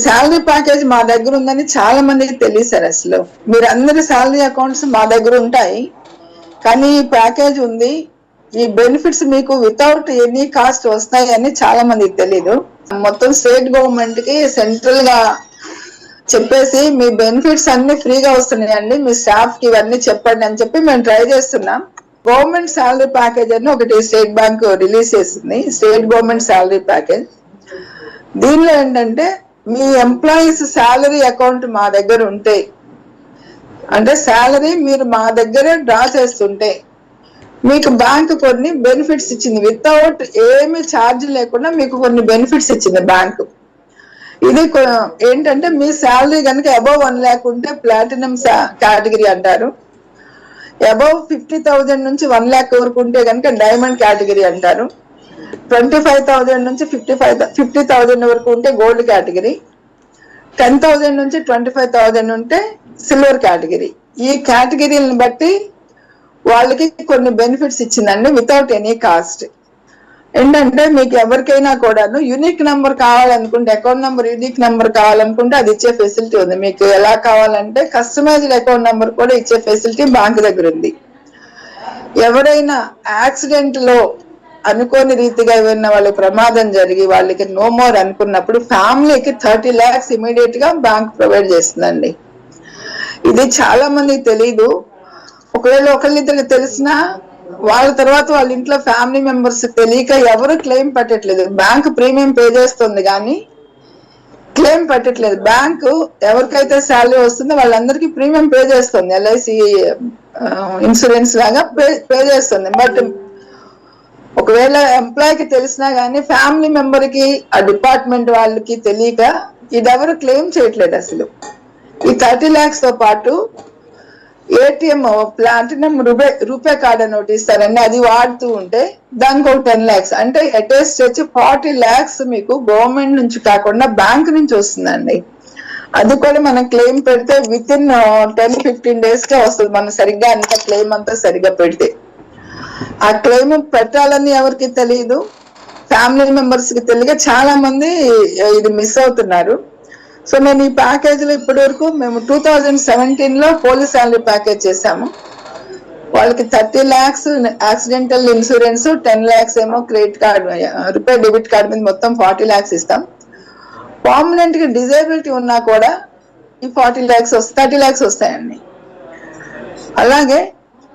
Salary package మా దగ్గర ఉందని చాలా మందికి తెలియదు సార్. అసలు మీరు అందరి శాలరీ అకౌంట్స్ మా దగ్గర ఉంటాయి, కానీ ఈ ప్యాకేజ్ ఉంది, ఈ బెనిఫిట్స్ మీకు వితౌట్ ఎనీ కాస్ట్ వస్తాయి అని చాలా మందికి తెలీదు. మొత్తం స్టేట్ గవర్నమెంట్ కి సెంట్రల్ గా చెప్పేసి మీ బెనిఫిట్స్ అన్ని ఫ్రీగా వస్తున్నాయండి, మీ స్టాఫ్ కి ఇవన్నీ చెప్పండి అని చెప్పి మేము ట్రై చేస్తున్నాం. గవర్నమెంట్ శాలరీ ప్యాకేజ్ అని ఒకటి స్టేట్ బ్యాంక్ రిలీజ్ చేసింది, స్టేట్ గవర్నమెంట్ శాలరీ ప్యాకేజ్. దీనిలో ఏంటంటే మీ ఎంప్లాయీస్ శాలరీ అకౌంట్ మా దగ్గర ఉంటే, అంటే శాలరీ మీరు మా దగ్గరే డ్రా చేస్తుంటే మీకు బ్యాంక్ కొన్ని బెనిఫిట్స్ ఇచ్చింది, వితౌట్ ఏమి ఛార్జ్ లేకుండా మీకు కొన్ని బెనిఫిట్స్ ఇచ్చింది బ్యాంక్. ఇది ఏంటంటే మీ శాలరీ కనుక అబౌవ్ 1 lakh ఉంటే ప్లాటినం కేటగిరీ అంటారు, అబౌవ్ 50,000 నుంచి 1 lakh వరకు ఉంటే కనుక డైమండ్ కేటగిరీ అంటారు, 25,000 నుంచి 50,000 వరకు ఉంటే గోల్డ్ కేటగిరీ, 10,000 నుంచి 25,000 ఉంటే సిల్వర్ కేటగిరీ. ఈ కేటగిరీలను బట్టి వాళ్ళకి కొన్ని బెనిఫిట్స్ ఇచ్చిందండి వితౌట్ ఎనీ కాస్ట్. ఏంటంటే మీకు ఎవరికైనా కూడాను యూనిక్ నెంబర్ కావాలనుకుంటే, అకౌంట్ నెంబర్ యూనిక్ నెంబర్ కావాలనుకుంటే అది ఇచ్చే ఫెసిలిటీ ఉంది. మీకు ఎలా కావాలంటే కస్టమైజ్డ్ అకౌంట్ నెంబర్ కూడా ఇచ్చే ఫెసిలిటీ బ్యాంక్ దగ్గర ఉంది. ఎవరైనా యాక్సిడెంట్ లో అనుకోని రీతిగా ఏమైనా వాళ్ళకి ప్రమాదం జరిగి వాళ్ళకి నో మోర్ అనుకున్నప్పుడు ఫ్యామిలీకి 30 lakhs ఇమీడియట్ గా బ్యాంక్ ప్రొవైడ్ చేస్తుందండి. ఇది చాలా మందికి తెలీదు. ఒకవేళ ఒకళ్ళిద్దరికి తెలిసినా వాళ్ళ తర్వాత వాళ్ళ ఇంట్లో ఫ్యామిలీ మెంబర్స్ తెలియక ఎవరు క్లెయిమ్ పెట్టట్లేదు. బ్యాంక్ ప్రీమియం పే చేస్తుంది కానీ క్లెయిమ్ పెట్టట్లేదు. బ్యాంకు ఎవరికైతే శాలరీ వస్తుందో వాళ్ళందరికీ ప్రీమియం పే చేస్తుంది, ఎల్ఐసి ఇన్సూరెన్స్ లాగా పే చేస్తుంది. బట్ ఒకవేళ ఎంప్లాయీకి తెలిసినా కానీ ఫ్యామిలీ మెంబర్ కి ఆ డిపార్ట్మెంట్ వాళ్ళకి తెలియక ఇది ఎవరు క్లెయిమ్ చేయట్లేదు అసలు. ఈ 30 lakhs తో పాటు ఏటీఎం ప్లాటినం రూపే కార్డ్ అని ఒకటి ఇస్తారండి, అది వాడుతూ ఉంటే దానికి ఒక 10 lakhs, అంటే అటెస్ట్ వచ్చి 40 lakhs మీకు గవర్నమెంట్ నుంచి కాకుండా బ్యాంక్ నుంచి వస్తుందండి. అది కూడా మనం క్లెయిమ్ పెడితే విత్ ఇన్ 10-15 days కే వస్తుంది, మనం సరిగ్గా అంత క్లెయిమ్ అంతా సరిగ్గా పెడితే. ఆ క్లెయిమ్ పెట్టాలని ఎవరికి తెలియదు, ఫ్యామిలీ మెంబర్స్ కి తెలియక చాలా మంది ఇది మిస్ అవుతున్నారు. సో నేను ఈ ప్యాకేజ్ లో ఇప్పటి వరకు మేము 2017 లో పోలీస్ శాలరీ ప్యాకేజ్ చేసాము. వాళ్ళకి 30 lakhs యాక్సిడెంటల్ ఇన్సూరెన్స్, 10 lakhs ఏమో credit card RuPay debit card మీద మొత్తం 40 lakhs ఇస్తాం. పర్మనెంట్ గా డిజేబిలిటీ ఉన్నా కూడా ఈ 40 lakhs 30 lakhs వస్తాయండి. అలాగే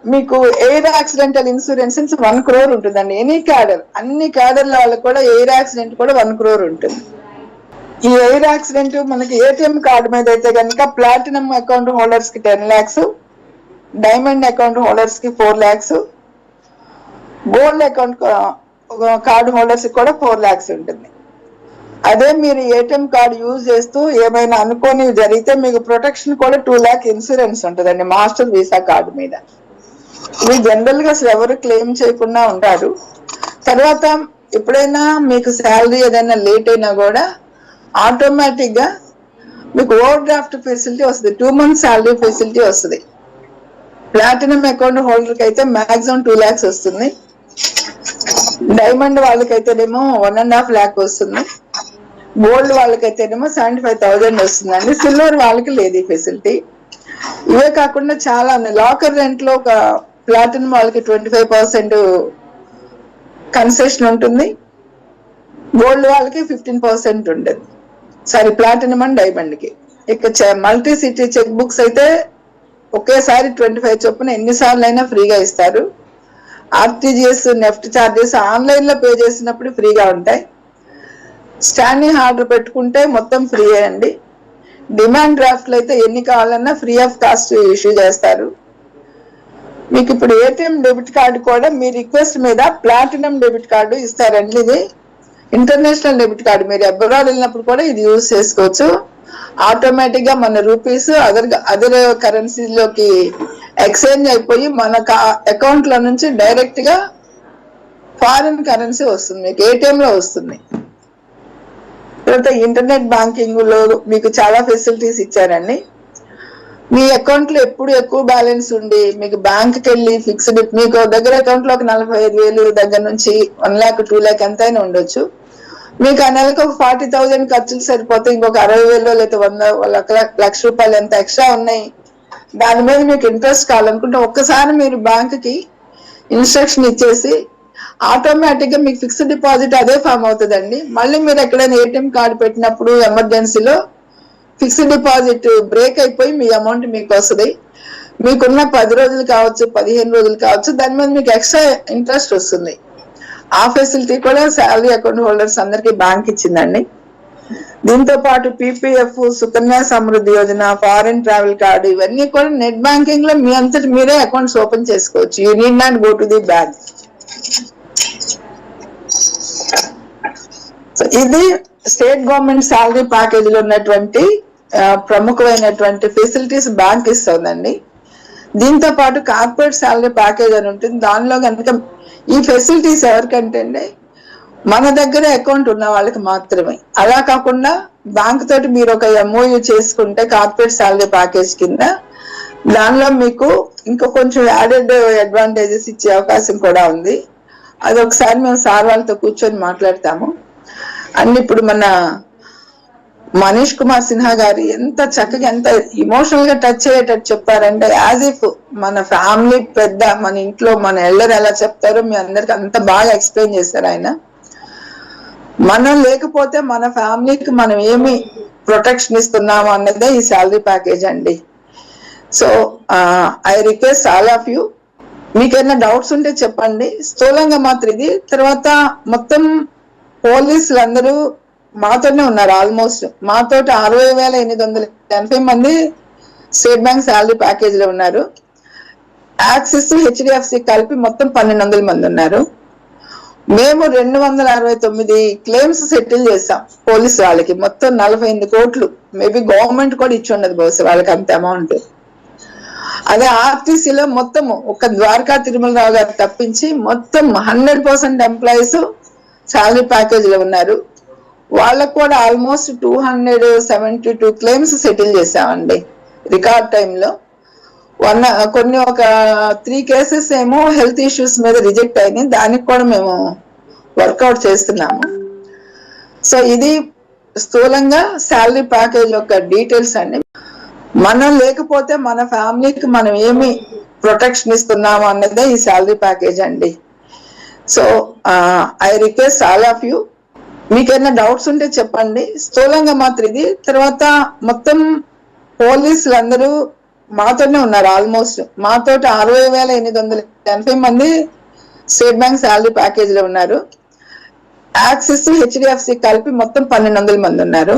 మీకు ఎయిర్ యాక్సిడెంటల్ ఇన్సూరెన్స్ 1 crore ఉంటుందండి. ఎనీ క్యాడర్, అన్ని క్యాడర్ల వాళ్ళకి కూడా ఎయిర్ యాక్సిడెంట్ కూడా 1 crore ఉంటుంది. ఈ ఎయిర్ యాక్సిడెంట్ మనకి ఏటీఎం కార్డు మీద అయితే కనుక ప్లాటినం అకౌంట్ హోల్డర్స్ కి 10 lakhs, డైమండ్ అకౌంట్ హోల్డర్స్ కి 4 lakhs, gold account card holders కి కూడా 4 lakhs ఉంటుంది. అదే మీరు ఏటీఎం కార్డు యూజ్ చేస్తూ ఏమైనా అనుకోని జరిగితే మీకు ప్రొటెక్షన్ కూడా 2 lakh ఇన్సూరెన్స్ ఉంటుందండి మాస్టర్ వీసా కార్డు మీద. ఇవి జనరల్ గా అసలు ఎవరు క్లెయిమ్ చేయకుండా ఉంటారు. తర్వాత ఎప్పుడైనా మీకు శాలరీ ఏదైనా లేట్ అయినా కూడా ఆటోమేటిక్ గా మీకు ఓవర్ డ్రాఫ్ట్ ఫెసిలిటీ వస్తుంది, 2 months శాలరీ ఫెసిలిటీ వస్తుంది. ప్లాటినం అకౌంట్ హోల్డర్ కి అయితే మాక్సిమం 2 lakhs వస్తుంది, డైమండ్ వాళ్ళకైతేనేమో 1.5 lakh వస్తుంది, గోల్డ్ వాళ్ళకైతేనేమో 75,000 వస్తుందండి. సిల్వర్ వాళ్ళకి లేదు ఈ ఫెసిలిటీ. ఇవే కాకుండా చాలా ఉన్నాయి. లాకర్ రెంట్ లో ఒక ప్లాటినం వాళ్ళకి 25% కన్సెషన్ ఉంటుంది, గోల్డ్ వాళ్ళకి 15% ఉంటుంది. సారీ, ప్లాటినం అండ్ డైమండ్ కి. ఇక మల్టీ సిటీ చెక్ బుక్స్ అయితే ఒకేసారి 25 చొప్పున ఎన్నిసార్లు అయినా ఫ్రీగా ఇస్తారు. ఆర్టీజీఎస్, నెఫ్ట్ ఛార్జెస్ ఆన్లైన్ లో పే చేసినప్పుడు ఫ్రీగా ఉంటాయి. స్టాండింగ్ ఆర్డర్ పెట్టుకుంటే మొత్తం ఫ్రీ అండి. డిమాండ్ డ్రాఫ్ట్లు అయితే ఎన్ని కావాలన్నా ఫ్రీ ఆఫ్ కాస్ట్ ఇష్యూ చేస్తారు. మీకు ఇప్పుడు ఏటీఎం డెబిట్ కార్డు కూడా మీ రిక్వెస్ట్ మీద ప్లాటినం డెబిట్ కార్డు ఇస్తారండి. ఇది ఇంటర్నేషనల్ డెబిట్ కార్డు, మీరు అబ్రాడ్ వెళ్ళినప్పుడు కూడా ఇది యూజ్ చేసుకోవచ్చు. ఆటోమేటిక్ గా మన రూపీస్ అదర్ కరెన్సీలోకి ఎక్స్చేంజ్ అయిపోయి మన అకౌంట్ లో నుంచి డైరెక్ట్ గా ఫారిన్ కరెన్సీ వస్తుంది, మీకు ఏటీఎం లో వస్తుంది. తర్వాత ఇంటర్నెట్ బ్యాంకింగ్ లో మీకు చాలా ఫెసిలిటీస్ ఇచ్చారండి. మీ అకౌంట్ లో ఎప్పుడు ఎక్కువ బ్యాలెన్స్ ఉండి మీకు బ్యాంక్ కి వెళ్ళి ఫిక్స్డ్, మీకు దగ్గర అకౌంట్ లో ఒక 45,000 దగ్గర నుంచి 1 lakh 2 lakh ఎంతైనా ఉండొచ్చు. మీకు ఆ నెలకు ఒక 40,000 ఖర్చులు సరిపోతే ఇంకొక 60,000 లేదా 100 లక్ష రూపాయలు ఎంత ఎక్స్ట్రా ఉన్నాయి, దాని మీద మీకు ఇంట్రెస్ట్ కావాలనుకుంటే ఒక్కసారి మీరు బ్యాంకుకి ఇన్స్ట్రక్షన్ ఇచ్చేసి ఆటోమేటిక్ గా మీకు ఫిక్స్డ్ డిపాజిట్ అదే ఫామ్ అవుతుందండి. మళ్ళీ మీరు ఎక్కడైనా ఏటీఎం కార్డు పెట్టినప్పుడు ఎమర్జెన్సీలో ఫిక్స్డ్ డిపాజిట్ బ్రేక్ అయిపోయి మీ అమౌంట్ మీకు వస్తుంది. మీకున్న 10 రోజులు కావచ్చు, 15 రోజులు కావచ్చు, దాని మీద మీకు ఎక్స్ట్రా ఇంట్రెస్ట్ వస్తుంది. ఆ ఫెసిలిటీ కూడా శాలరీ అకౌంట్ హోల్డర్స్ అందరికి బ్యాంక్ ఇచ్చిందండి. దీంతో పాటు PPF, Sukanya Samriddhi Yojana, foreign travel card, ఇవన్నీ కూడా నెట్ బ్యాంకింగ్ లో మీ అంతటి మీరే అకౌంట్స్ ఓపెన్ చేసుకోవచ్చు. You need not go to the bank. ఇది స్టేట్ గవర్నమెంట్ శాలరీ ప్యాకేజ్ లో ఉన్నటువంటి ప్రముఖమైనటువంటి ఫెసిలిటీస్ బ్యాంక్ ఇస్తుందండి. దీంతో పాటు కార్పొరేట్ శాలరీ ప్యాకేజ్ అని ఉంటుంది. దానిలో కనుక ఈ ఫెసిలిటీస్ ఎవరికంటే అండి, మన దగ్గర అకౌంట్ ఉన్న వాళ్ళకి మాత్రమే. అలా కాకుండా బ్యాంక్ తోటి మీరు ఒక ఎంఓయూ చేసుకుంటే కార్పొరేట్ శాలరీ ప్యాకేజ్ కింద దానిలో మీకు ఇంకా కొంచెం యాడెడ్ అడ్వాంటేజెస్ ఇచ్చే అవకాశం కూడా ఉంది. అది ఒకసారి మేము సార్ వాళ్ళతో కూర్చొని మాట్లాడతాము. అండ్ ఇప్పుడు మన మనీష్ కుమార్ సిన్హా గారు ఎంత చక్కగా, ఎంత ఇమోషనల్ గా టచ్ అయ్యేటట్టు చెప్పారంటే, యాజ్ ఇఫ్ మన ఫ్యామిలీ పెద్ద, మన ఇంట్లో మన ఎల్లరు ఎలా చెప్తారో మీ అందరికి అంత బాగా ఎక్స్ప్లెయిన్ చేశారు ఆయన. మనం లేకపోతే మన ఫ్యామిలీకి మనం ఏమి ప్రొటెక్షన్ ఇస్తున్నాము అన్నదే ఈ శాలరీ ప్యాకేజ్ అండి. So I request all of you, మీకేమైనా డౌట్స్ ఉంటే చెప్పండి. స్థూలంగా మాత్రం ఇది. తర్వాత మొత్తం పోలీసులు అందరూ మాతోనే ఉన్నారు. ఆల్మోస్ట్ మాతో 60,880 మంది స్టేట్ బ్యాంక్ శాలరీ ప్యాకేజ్ లో ఉన్నారు. యాక్సిస్, హెచ్డిఎఫ్సి కలిపి మొత్తం 1,200 మంది ఉన్నారు. మేము 269 క్లెయిమ్స్ సెటిల్ చేసాం పోలీసు వాళ్ళకి. మొత్తం 48 కోట్లు. మేబీ గవర్నమెంట్ కూడా ఇచ్చి ఉండదు బహుశా వాళ్ళకి అంత అమౌంట్. అదే ఆర్టీసీలో మొత్తం ఒక ద్వారకా తిరుమలరావు గారు తప్పించి మొత్తం 100% ఎంప్లాయీస్ శాలరీ ప్యాకేజ్ లో ఉన్నారు. వాళ్ళకు కూడా ఆల్మోస్ట్ 272 క్లెయిమ్స్ సెటిల్ చేసామండి రికార్డ్ టైంలో. కొన్ని ఒక 3 కేసెస్ ఏమో హెల్త్ ఇష్యూస్ మీద రిజెక్ట్ అయినాయి. దానికి కూడా మేము వర్కౌట్ చేస్తున్నాము. సో ఇది స్థూలంగా శాలరీ ప్యాకేజ్ యొక్క డీటెయిల్స్ అండి. మనం లేకపోతే మన ఫ్యామిలీకి మనం ఏమి ప్రొటెక్షన్ ఇస్తున్నాము అన్నదే ఈ శాలరీ ప్యాకేజ్ అండి. So I request all of you, మీకేమైనా డౌట్స్ ఉంటే చెప్పండి. స్థూలంగా మాత్రం ఇది. తర్వాత మొత్తం పోలీసులు అందరూ మాతోనే ఉన్నారు. ఆల్మోస్ట్ మాతో 60,880 మంది స్టేట్ బ్యాంక్ శాలరీ ప్యాకేజ్ లో ఉన్నారు. యాక్సిస్, హెచ్డిఎఫ్సి కలిపి మొత్తం 1,200 మంది ఉన్నారు.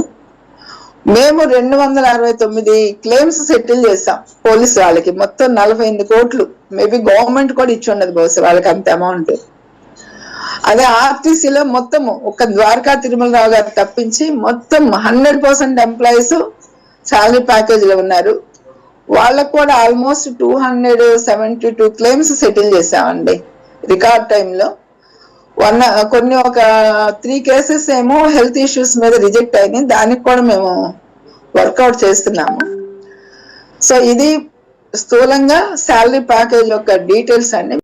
మేము 269 క్లెయిమ్స్ సెటిల్ చేసాం పోలీసు వాళ్ళకి. మొత్తం 48 కోట్లు. మేబీ గవర్నమెంట్ కూడా ఇచ్చి ఉండదు బహుశా వాళ్ళకి అంత అమౌంట్. అదే ఆర్టీసీలో మొత్తం ఒక ద్వారకా తిరుమలరావు గారు తప్పించి మొత్తం 100% ఎంప్లాయీస్ శాలరీ ప్యాకేజ్ లో ఉన్నారు. వాళ్ళకు కూడా ఆల్మోస్ట్ 272 క్లెయిమ్స్ సెటిల్ చేసామండి రికార్డ్ టైంలో. కొన్ని ఒక 3 కేసెస్ ఏమో హెల్త్ ఇష్యూస్ మీద రిజెక్ట్ అయినాయి. దానికి కూడా మేము వర్కౌట్ చేస్తున్నాము. సో ఇది స్థూలంగా శాలరీ ప్యాకేజ్ యొక్క డీటెయిల్స్ అండి.